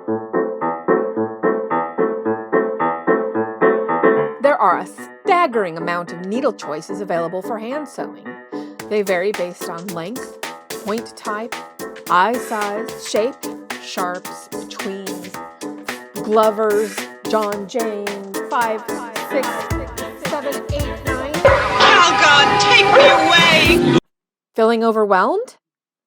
There are a staggering amount of needle choices available for hand sewing. They vary based on length, point type, eye size, shape, sharps, betweens, glovers, John Jane, 5, 6, 7, 8, 9. Calgon, take me away! Feeling overwhelmed?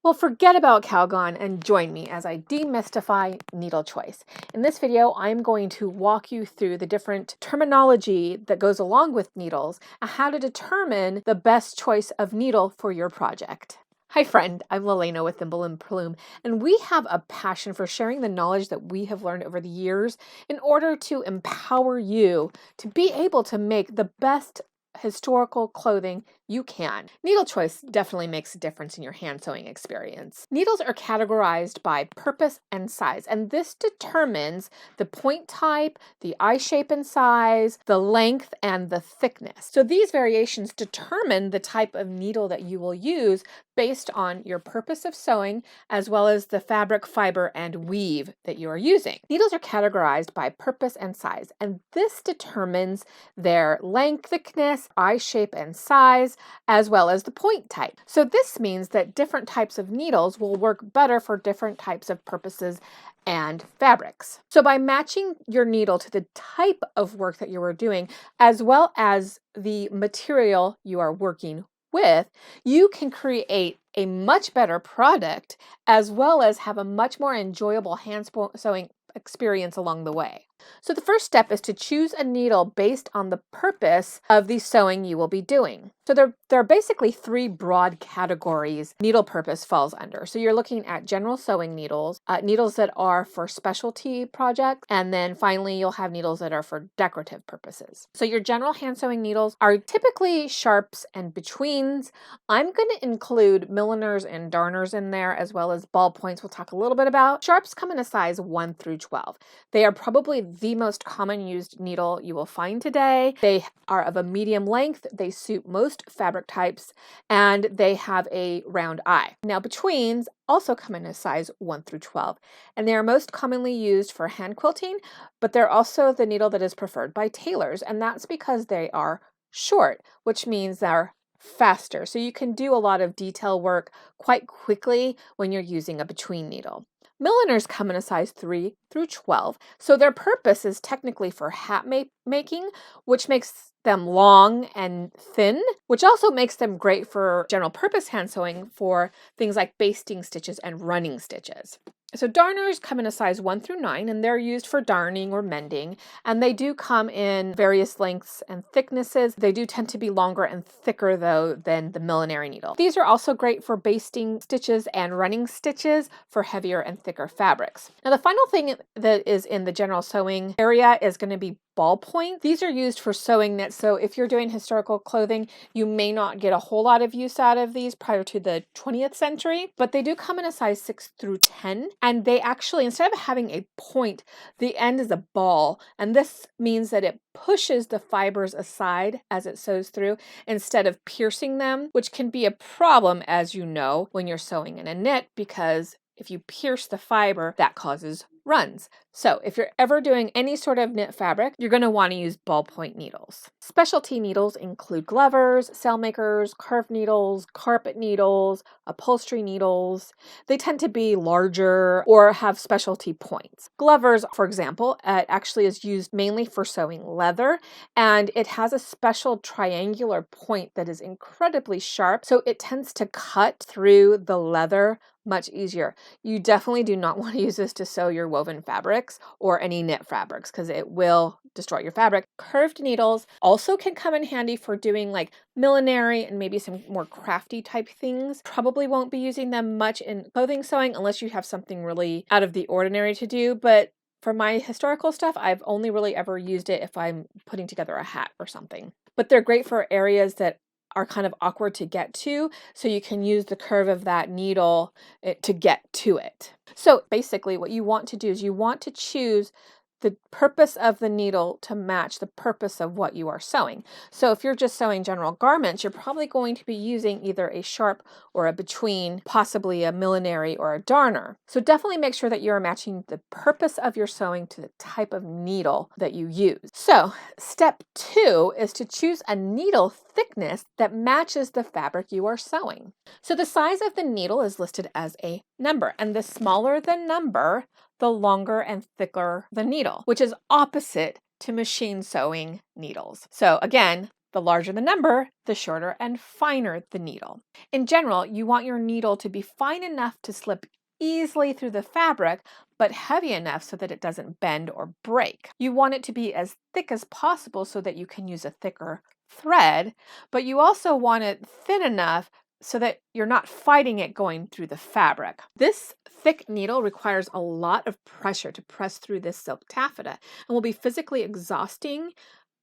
Well, forget about Calgon and join me as I demystify needle choice. In this video, I'm going to walk you through the different terminology that goes along with needles and how to determine the best choice of needle for your project. Hi friend, I'm Lelena with Thimble and Plume, and we have a passion for sharing the knowledge that we have learned over the years in order to empower you to be able to make the best historical clothing you can. Needle choice definitely makes a difference in your hand sewing experience. Needles are categorized by purpose and size, and this determines the point type, the eye shape and size, the length, and the thickness. So these variations determine the type of needle that you will use based on your purpose of sewing, as well as the fabric, fiber, and weave that you are using. Needles are categorized by purpose and size, and this determines their length, thickness, eye shape, and size, as well as the point type. So this means that different types of needles will work better for different types of purposes and fabrics. So by matching your needle to the type of work that you are doing, as well as the material you are working with, you can create a much better product, as well as have a much more enjoyable hand sewing experience along the way. So the first step is to choose a needle based on the purpose of the sewing you will be doing. So there are basically three broad categories needle purpose falls under. So you're looking at general sewing needles, needles that are for specialty projects, and then finally you'll have needles that are for decorative purposes. So your general hand sewing needles are typically sharps and betweens. I'm going to include milliners and darners in there, as well as ballpoints we'll talk a little bit about. Sharps come in a size 1 through 12. They are probably the most common used needle you will find today. They are of a medium length, they suit most fabric types, and they have a round eye. Now betweens also come in a size 1 through 12, and they are most commonly used for hand quilting, but they're also the needle that is preferred by tailors, and that's because they are short, which means they're faster. So you can do a lot of detail work quite quickly when you're using a between needle. Milliners come in a size 3 through 12, so their purpose is technically for hat making, which makes them long and thin, which also makes them great for general purpose hand sewing for things like basting stitches and running stitches. So darners come in a size 1 through 9, and they're used for darning or mending, and they do come in various lengths and thicknesses. They do tend to be longer and thicker though than the millinery needle. These are also great for basting stitches and running stitches for heavier and thicker fabrics. Now the final thing that is in the general sewing area is going to be ballpoint. These are used for sewing knits, so if you're doing historical clothing, you may not get a whole lot of use out of these prior to the 20th century, but they do come in a size 6 through 10, and they actually, instead of having a point, the end is a ball, and this means that it pushes the fibers aside as it sews through instead of piercing them, which can be a problem, as you know, when you're sewing in a knit, because if you pierce the fiber, that causes runs. So if you're ever doing any sort of knit fabric, you're going to want to use ballpoint needles. Specialty needles include glovers, sailmakers, carved needles, carpet needles, upholstery needles. They tend to be larger or have specialty points. Glovers, for example, it actually is used mainly for sewing leather, and it has a special triangular point that is incredibly sharp, so it tends to cut through the leather much easier. You definitely do not want to use this to sew your woven fabrics or any knit fabrics because it will destroy your fabric. Curved needles also can come in handy for doing like millinery and maybe some more crafty type things. Probably won't be using them much in clothing sewing unless you have something really out of the ordinary to do, but for my historical stuff, I've only really ever used it if I'm putting together a hat or something. But they're great for areas that are kind of awkward to get to, so you can use the curve of that needle to get to it. So basically what you want to do is you want to choose the purpose of the needle to match the purpose of what you are sewing. So if you're just sewing general garments, you're probably going to be using either a sharp or a between, possibly a millinery or a darner. So definitely make sure that you're matching the purpose of your sewing to the type of needle that you use. So step 2 is to choose a needle thickness that matches the fabric you are sewing. So the size of the needle is listed as a number, and the smaller the number, the longer and thicker the needle, which is opposite to machine sewing needles. So again, the larger the number, the shorter and finer the needle. In general, you want your needle to be fine enough to slip easily through the fabric, but heavy enough so that it doesn't bend or break. You want it to be as thick as possible so that you can use a thicker thread, but you also want it thin enough so that you're not fighting it going through the fabric. This thick needle requires a lot of pressure to press through this silk taffeta and will be physically exhausting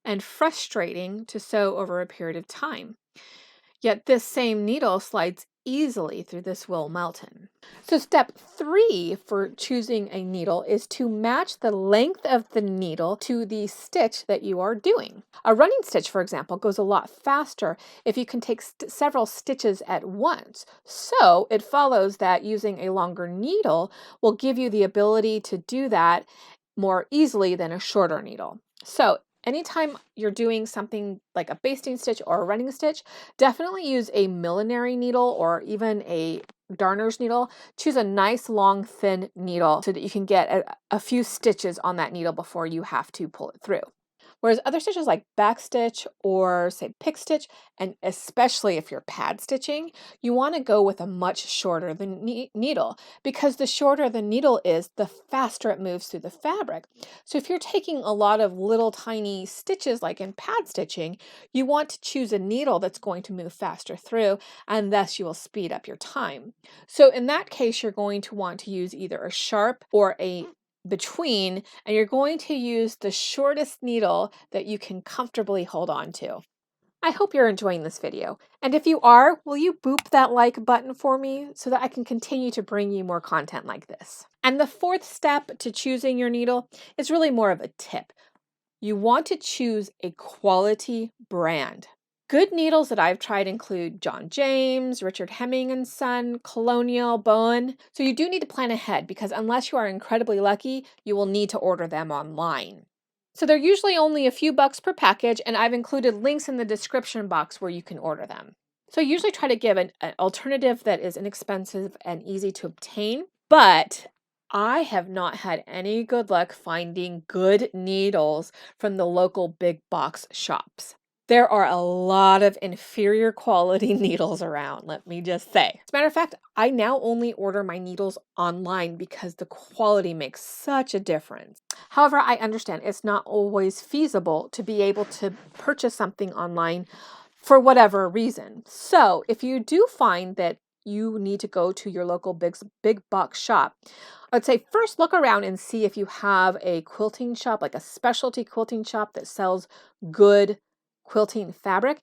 and frustrating to sew over a period of time. Yet this same needle slides easily through this Whirl Melton. So step 3 for choosing a needle is to match the length of the needle to the stitch that you are doing. A running stitch, for example, goes a lot faster if you can take several stitches at once. So it follows that using a longer needle will give you the ability to do that more easily than a shorter needle. So anytime you're doing something like a basting stitch or a running stitch, definitely use a millinery needle or even a darner's needle. Choose a nice long thin needle so that you can get a few stitches on that needle before you have to pull it through. Whereas other stitches like back stitch or say pick stitch, and especially if you're pad stitching, you want to go with a much shorter needle, because the shorter the needle is, the faster it moves through the fabric. So if you're taking a lot of little tiny stitches like in pad stitching, you want to choose a needle that's going to move faster through, and thus you will speed up your time. So in that case, you're going to want to use either a sharp or a between, and you're going to use the shortest needle that you can comfortably hold on to. I hope you're enjoying this video, and if you are, will you boop that like button for me so that I can continue to bring you more content like this? And the 4th step to choosing your needle is really more of a tip. You want to choose a quality brand. Good needles that I've tried include John James, Richard Hemming & Son, Colonial, Bonin. So you do need to plan ahead, because unless you are incredibly lucky, you will need to order them online. So they're usually only a few bucks per package, and I've included links in the description box where you can order them. So I usually try to give an alternative that is inexpensive and easy to obtain, but I have not had any good luck finding good needles from the local big box shops. There are a lot of inferior quality needles around, let me just say. As a matter of fact, I now only order my needles online because the quality makes such a difference. However, I understand it's not always feasible to be able to purchase something online for whatever reason. So if you do find that you need to go to your local big box shop, I'd say first look around and see if you have a quilting shop, like a specialty quilting shop that sells good quilting fabric.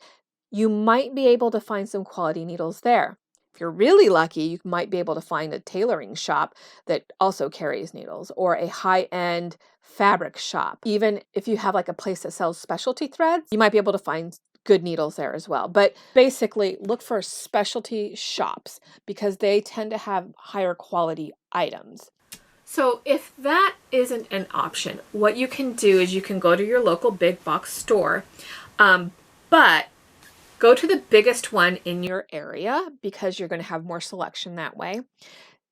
You might be able to find some quality needles there. If you're really lucky, you might be able to find a tailoring shop that also carries needles, or a high-end fabric shop. Even if you have like a place that sells specialty threads, you might be able to find good needles there as well. But basically, look for specialty shops because they tend to have higher quality items. So if that isn't an option, what you can do is you can go to your local big box store, but go to the biggest one in your area because you're going to have more selection that way.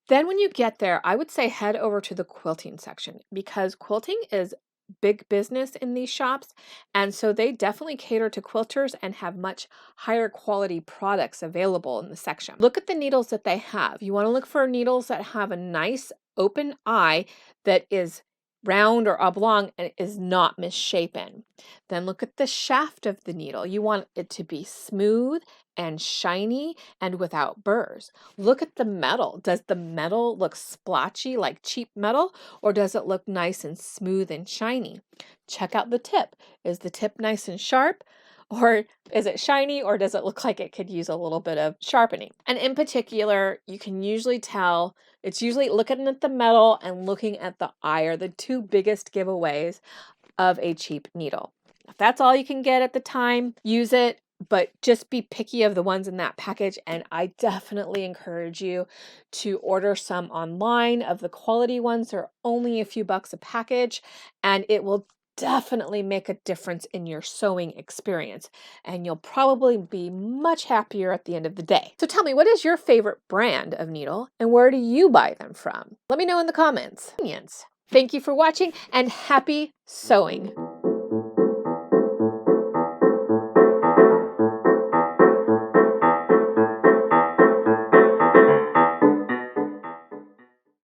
Then when you get there, I would say head over to the quilting section, because quilting is big business in these shops, and so they definitely cater to quilters and have much higher quality products available in the section. Look at the needles that they have. You want to look for needles that have a nice open eye that is round or oblong and is not misshapen. Then look at the shaft of the needle. You want it to be smooth and shiny and without burrs. Look at the metal. Does the metal look splotchy like cheap metal, or does it look nice and smooth and shiny? Check out the tip. Is the tip nice and sharp? Or is it shiny, or does it look like it could use a little bit of sharpening? And in particular, you can usually tell It's usually looking at the metal and looking at the eye are the two biggest giveaways of a cheap needle. If that's all you can get at the time, use it, but just be picky of the ones in that package. And I definitely encourage you to order some online of the quality ones. They're only a few bucks a package, and it will definitely make a difference in your sewing experience, and you'll probably be much happier at the end of the day. So tell me, what is your favorite brand of needle and where do you buy them from? Let me know in the comments. Thank you for watching and happy sewing.